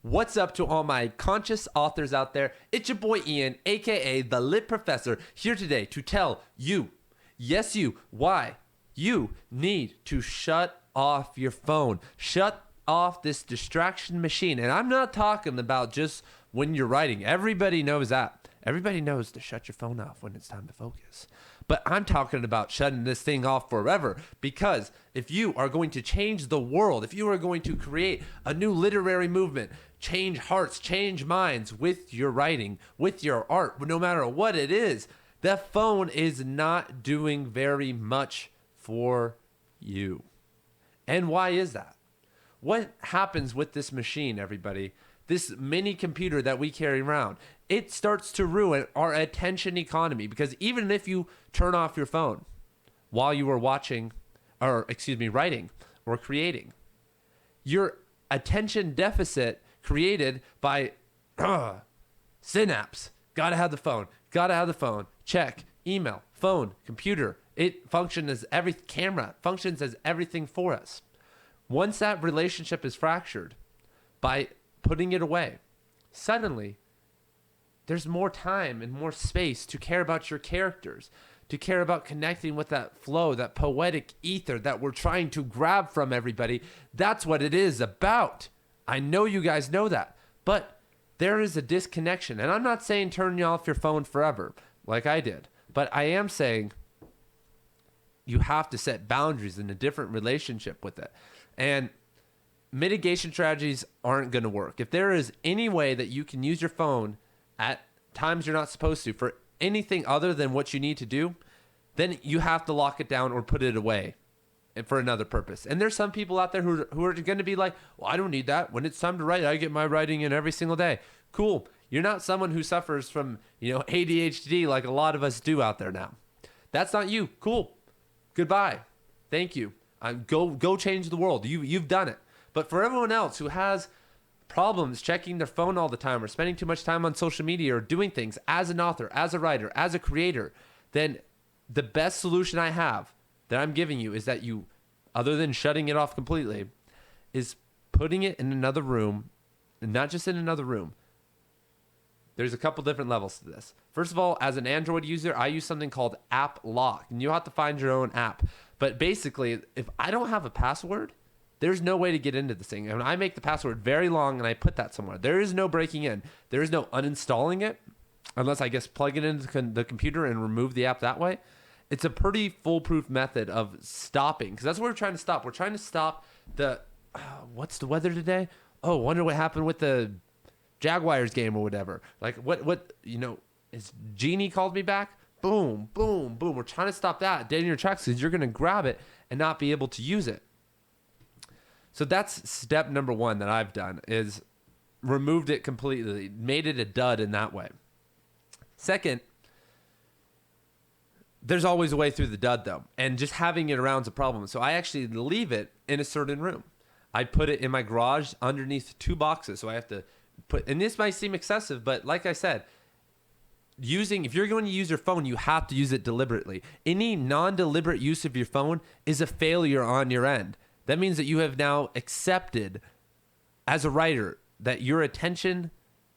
What's up to all my conscious authors out there? It's your boy Ian, aka the Lit Professor, here today to tell you, yes you, why you need to shut off your phone. Shut off this distraction machine. And I'm not talking about just when you're writing. Everybody knows that. Everybody knows to shut your phone off when it's time to focus. But I'm talking about shutting this thing off forever, because if you are going to change the world, if you are going to create a new literary movement, change hearts, change minds with your writing, with your art, no matter what it is, that phone is not doing very much for you. And why is that? What happens with this machine, everybody? This mini computer that we carry around, it starts to ruin our attention economy, because even if you turn off your phone while you are writing or creating, your attention deficit created by synapse, gotta have the phone, check, email, phone, computer, it functions as functions as everything for us. Once that relationship is fractured by putting it away, suddenly there's more time and more space to care about your characters, to care about connecting with that flow, that poetic ether that we're trying to grab from everybody. That's what it is about. I know you guys know that, but there is a disconnection. And I'm not saying turn off your phone forever like I did, but I am saying you have to set boundaries in a different relationship with it. And mitigation strategies aren't going to work. If there is any way that you can use your phone at times you're not supposed to for anything other than what you need to do, then you have to lock it down or put it away for another purpose. And there's some people out there who are going to be like, well, I don't need that. When it's time to write, I get my writing in every single day. Cool. You're not someone who suffers from, ADHD like a lot of us do out there now. That's not you. Cool. Goodbye. Thank you. Go change the world. You've done it. But for everyone else who has problems checking their phone all the time or spending too much time on social media or doing things as an author, as a writer, as a creator, then the best solution I have that I'm giving you is that you, other than shutting it off completely, is putting it in another room, and not just in another room. There's a couple different levels to this. First of all, as an Android user, I use something called App Lock, and you have to find your own app. But basically, if I don't have a password, there's no way to get into this thing. And I make the password very long and I put that somewhere. There is no breaking in. There is no uninstalling it, unless I guess plug it into the computer and remove the app that way. It's a pretty foolproof method of stopping, because that's what we're trying to stop. We're trying to stop the, what's the weather today? Oh, wonder what happened with the Jaguars game or whatever. Like is Genie called me back? Boom, boom, boom. We're trying to stop that dead in your tracks, because you're going to grab it and not be able to use it. So that's step number one that I've done, is removed it completely, made it a dud in that way. Second, there's always a way through the dud though, and just having it around is a problem. So I actually leave it in a certain room. I put it in my garage underneath 2 boxes. So I have to and this might seem excessive, but like I said, if you're going to use your phone, you have to use it deliberately. Any non-deliberate use of your phone is a failure on your end. That means that you have now accepted as a writer that your attention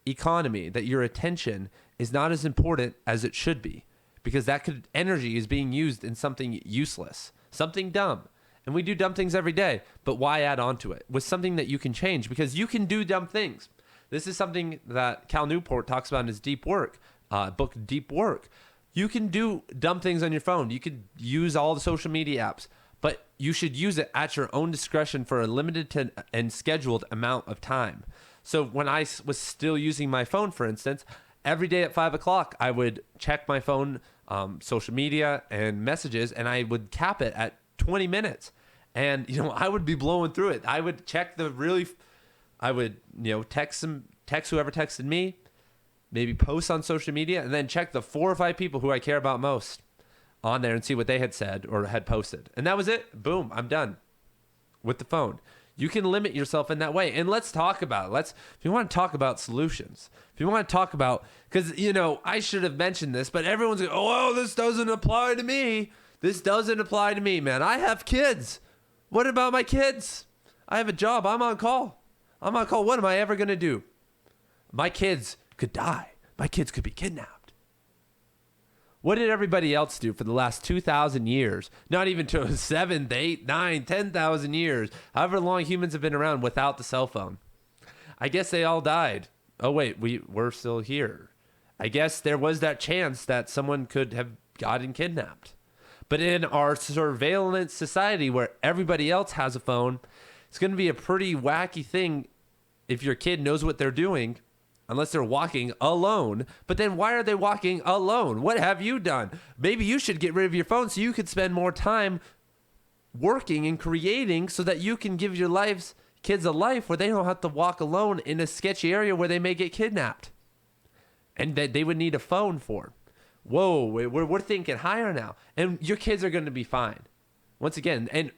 economy, that your attention is not as important as it should be, because energy is being used in something useless, something dumb. And we do dumb things every day, but why add on to it with something that you can change? Because you can do dumb things. This is something that Cal Newport talks about in his book, Deep Work. You can do dumb things on your phone. You could use all the social media apps, but you should use it at your own discretion for a limited and scheduled amount of time. So when I was still using my phone, for instance, every day at 5 o'clock, I would check my phone, social media and messages, and I would cap it at 20 minutes. And, I would be blowing through it. I would check text whoever texted me, maybe post on social media, and then check the 4 or 5 people who I care about most on there and see what they had said or had posted. And that was it. Boom, I'm done with the phone. You can limit yourself in that way. And let's talk about it. If you want to talk about solutions, if you want to talk about, because, I should have mentioned this, but everyone's like, oh, this doesn't apply to me. This doesn't apply to me, man. I have kids. What about my kids? I have a job. I'm on call. I'm on call. What am I ever going to do? My kids could die. My kids could be kidnapped. What did everybody else do for the last 2,000 years? Not even to 7, 8, 9, 10,000 years. However long humans have been around without the cell phone. I guess they all died. Oh, wait, we're still here. I guess there was that chance that someone could have gotten kidnapped. But in our surveillance society where everybody else has a phone, it's going to be a pretty wacky thing if your kid knows what they're doing, unless they're walking alone. But then why are they walking alone? What have you done? Maybe you should get rid of your phone so you could spend more time working and creating so that you can give your kids a life where they don't have to walk alone in a sketchy area where they may get kidnapped. And that they would need a phone for. Whoa, we're thinking higher now. And your kids are going to be fine. Once again, and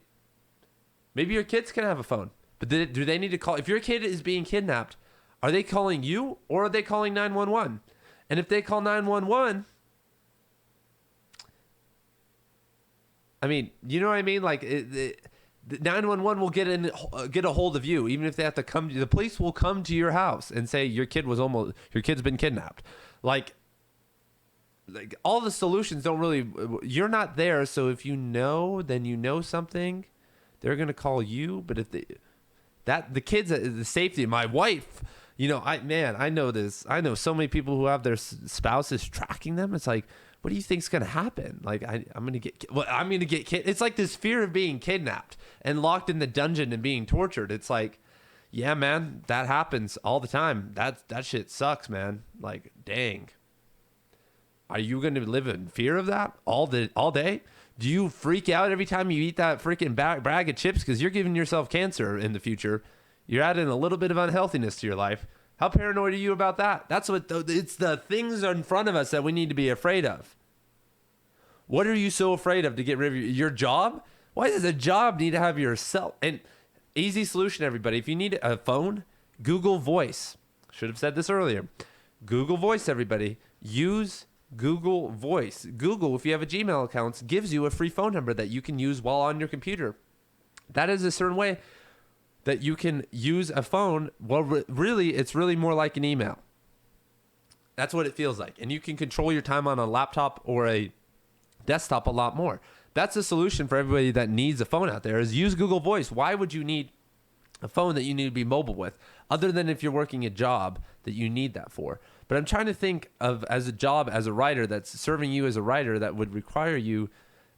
maybe your kids can have a phone. But do they need to call? If your kid is being kidnapped, are they calling you or are they calling 911? And if they call 911, I mean, you know what I mean? Like, the 911 will get a hold of you, even if they have to come. The police will come to your house and say your kid's been kidnapped. Like all the solutions don't really. You're not there, so if you know, then you know something. They're gonna call you, but if the kids, the safety. My wife, I know this. I know so many people who have their spouses tracking them. It's like, what do you think's gonna happen? Like I'm gonna get It's like this fear of being kidnapped and locked in the dungeon and being tortured. It's like, yeah, man, that happens all the time. That shit sucks, man. Like, dang. Are you gonna live in fear of that all day? Do you freak out every time you eat that freaking bag of chips because you're giving yourself cancer in the future? You're adding a little bit of unhealthiness to your life. How paranoid are you about that? It's the things in front of us that we need to be afraid of. What are you so afraid of to get rid of your job? Why does a job need to have your cell? And easy solution, everybody. If you need a phone, Google Voice. Should have said this earlier. Google Voice, everybody. Use Google Voice. Google, if you have a Gmail account, gives you a free phone number that you can use while on your computer. That is a certain way that you can use a phone. Well, really, it's really more like an email. That's what it feels like. And you can control your time on a laptop or a desktop a lot more. That's a solution for everybody that needs a phone out there, is use Google Voice. Why would you need a phone that you need to be mobile with, other than if you're working a job that you need that for? But I'm trying to think of as a job, as a writer that's serving you as a writer that would require you.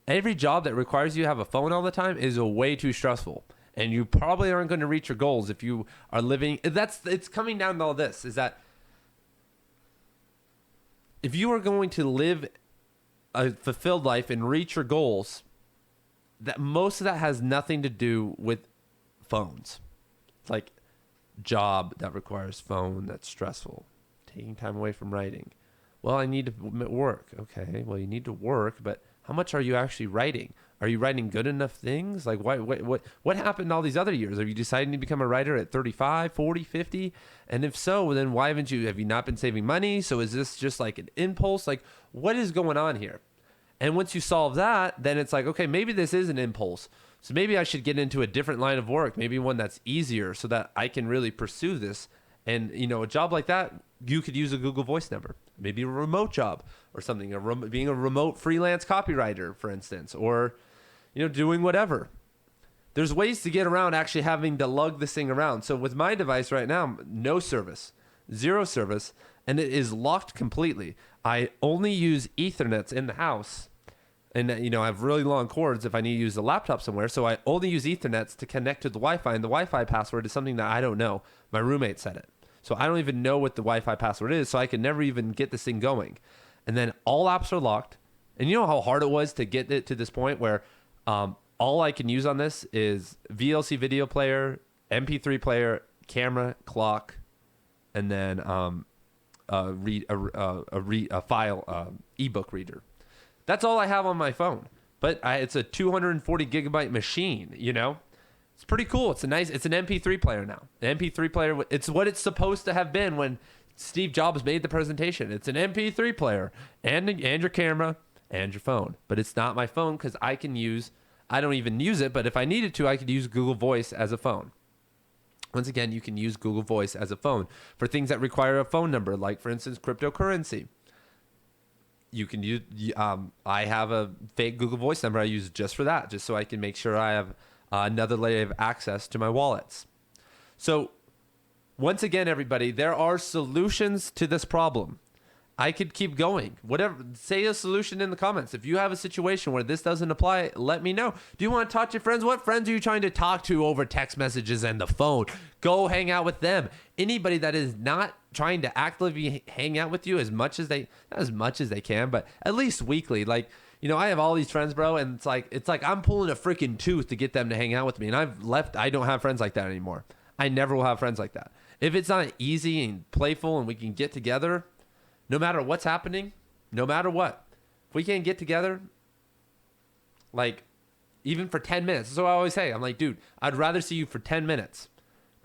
Every job that requires you to have a phone all the time is way too stressful. And you probably aren't going to reach your goals if you are living. It's coming down to all this, is that if you are going to live a fulfilled life and reach your goals, that most of that has nothing to do with phones. It's like job that requires phone, that's stressful. Taking time away from writing. Well, I need to work. Okay, well, you need to work, but how much are you actually writing? Are you writing good enough things? Like, what happened all these other years? Are you deciding to become a writer at 35, 40, 50? And if so, then why have you not been saving money? So is this just like an impulse? Like, what is going on here? And once you solve that, then it's like, okay, maybe this is an impulse. So maybe I should get into a different line of work, maybe one that's easier so that I can really pursue this. And, a job like that, you could use a Google Voice number, maybe a remote job or something, being a remote freelance copywriter, for instance, or, doing whatever. There's ways to get around actually having to lug this thing around. So with my device right now, no service, zero service, and it is locked completely. I only use Ethernets in the house. And, I have really long cords if I need to use the laptop somewhere. So I only use Ethernets to connect to the Wi-Fi. And the Wi-Fi password is something that I don't know. My roommate said it. So I don't even know what the Wi-Fi password is. So I can never even get this thing going. And then all apps are locked. And you know how hard it was to get it to this point where all I can use on this is VLC video player, MP3 player, camera, clock, and then a file, ebook reader. That's all I have on my phone. But it's a 240 gigabyte machine, It's pretty cool. It's an MP3 player now. An MP3 player, it's what it's supposed to have been when Steve Jobs made the presentation. It's an MP3 player and your camera and your phone. But it's not my phone because I don't even use it, but if I needed to, I could use Google Voice as a phone. Once again, you can use Google Voice as a phone for things that require a phone number, like, for instance, cryptocurrency. You can use, I have a fake Google Voice number I use just for that, just so I can make sure I have another layer of access to my wallets. So once again, everybody, there are solutions to this problem. I could keep going. Whatever, say a solution in the comments. If you have a situation where this doesn't apply, let me know. Do you want to talk to your friends? What friends are you trying to talk to over text messages and the phone? Go hang out with them. Anybody that is not trying to actively hang out with you not as much as they can, but at least weekly. Like, I have all these friends, bro, and it's like I'm pulling a freaking tooth to get them to hang out with me. And I don't have friends like that anymore. I never will have friends like that. If it's not easy and playful and we can get together, no matter what's happening, no matter what, if we can't get together, like, even for 10 minutes. That's what I always say. I'm like, dude, I'd rather see you for 10 minutes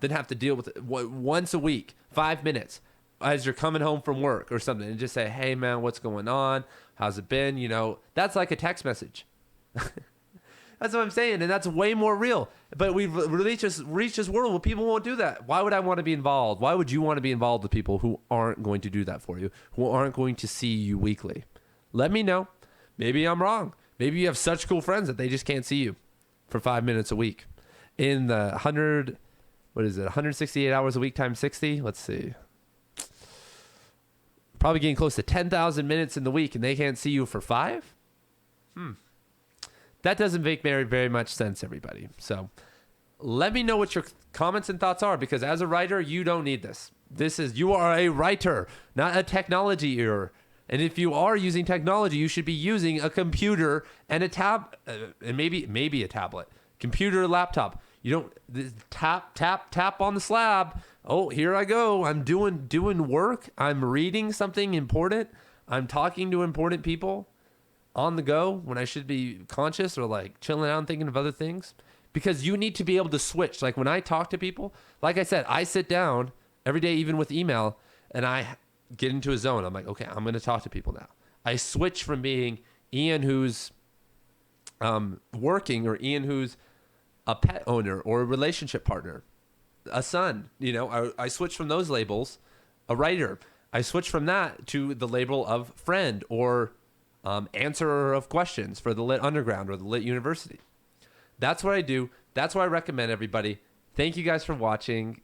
than have to deal with it once a week, 5 minutes, as you're coming home from work or something, and just say, hey, man, what's going on? How's it been? That's like a text message. That's what I'm saying, and that's way more real. But we've reached this world where people won't do that. Why would I want to be involved? Why would you want to be involved with people who aren't going to do that for you, who aren't going to see you weekly? Let me know. Maybe I'm wrong. Maybe you have such cool friends that they just can't see you for 5 minutes a week. In the 168 hours a week times 60? Let's see. Probably getting close to 10,000 minutes in the week, and they can't see you for 5? That doesn't make very, very much sense, everybody. So let me know what your comments and thoughts are, because as a writer, you don't need this. You are a writer, not a technology ear. And if you are using technology, you should be using a computer and a and maybe a tablet, computer, laptop. You don't tap on the slab. Oh, here I go. I'm doing work. I'm reading something important. I'm talking to important people on the go when I should be conscious or like chilling out and thinking of other things, because you need to be able to switch. Like when I talk to people, like I said, I sit down every day, even with email, and I get into a zone. I'm like, okay, I'm going to talk to people now. I switch from being Ian who's working, or Ian who's a pet owner or a relationship partner, a son. I switch from those labels, a writer. I switch from that to the label of friend or answerer of questions for the Lit Underground or the Lit University. That's what I do. That's what I recommend, everybody. Thank you guys for watching.